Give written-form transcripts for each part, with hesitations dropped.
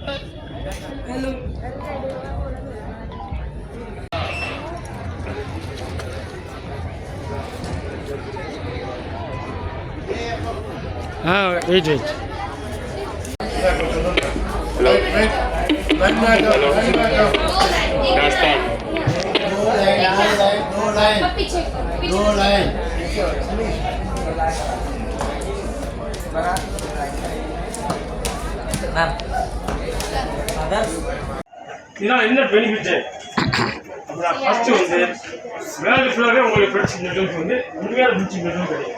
Hello. Wait. Hello. No line. இதனால் என்ன benefit அப்படின்னா ஃபஸ்ட்டு வந்து வேர்ல்டு ஃபுல்லாகவே உங்களுக்கு ஃப்ரெண்ட்ஷிப் நெட்வொர்க் வந்து உண்மையான ஃப்ரெண்ட்ஷிப் நெட்வொர்க் கிடைக்கும்.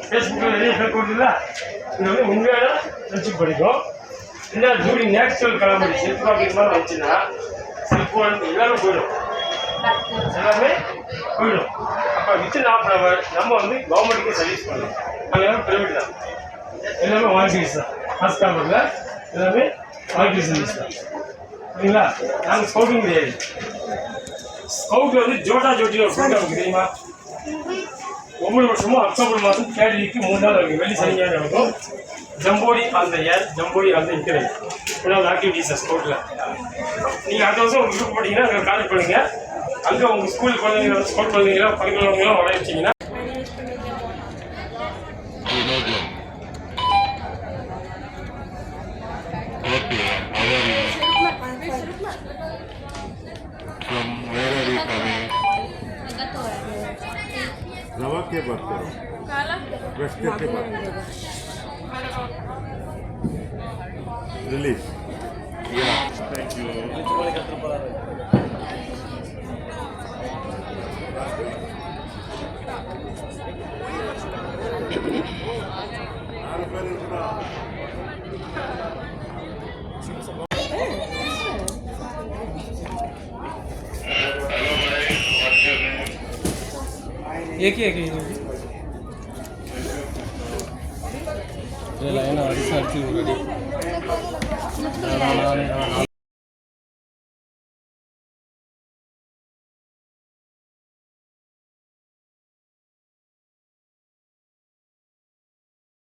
ஃபேஸ்புக்கில் நிறைய ஃபேக் வருதுல்ல, இது வந்து உண்மையான ஃப்ரெண்ட்ஷிப் கிடைக்கும். என்ன ஜூடி நேச்சுரல் கிளம்பி செல்ஃப் மாதிரி வந்துச்சுன்னா செல்ஃபோன் எல்லாமே போயிடும், அப்போ வித்தின் ½ hour நம்ம வந்து கவர்மெண்ட்டுக்கு சர்வீஸ் பண்ணலாம். அது எல்லாமே ப்ரைவேட் தான், எல்லாமே வாலண்டியர்ஸ் தான். ஃபர்ஸ்ட் காலத்தில் எல்லாமே வாலண்டியர் சர்வீஸ் தான். சரிங்களா? நாங்கள் ஸ்கவுட்டிங் கிடையாது. ஸ்கவுட்டில் வந்து ஜோட்டா ஜோட்டியில் ஒரு ப்ரோக்ராம் தெரியுமா? ஒவ்வொரு வருஷமும் அக்டோபர் மாதம் கேட்டரிக்கு 3 நாள் இருக்குது. வெள்ளி சனி ஞாயிறு நடக்கும். ஜம்போடி அந்த ஏர், ஜம்போடி அந்த இன்டர் ஏதாவது ஆக்டிவிட்டீஸ் ஸ்கவுட்டில். நீங்கள் அடுத்த வருஷம் உங்களுக்கு குரூப் போட்டிங்கன்னா அங்கே கான்டெக்ட் பண்ணுங்கள். அங்கே உங்கள் ஸ்கூல் குழந்தைங்க, ஸ்கூல் குழந்தைங்களாம் பக்கத்துலவங்களாம் வர வச்சிங்கன்னா From where are you coming? Rava के बात करो, वेस्ट के बात करो. Release. Yeah. Thank you. एक ही लाइन रेडी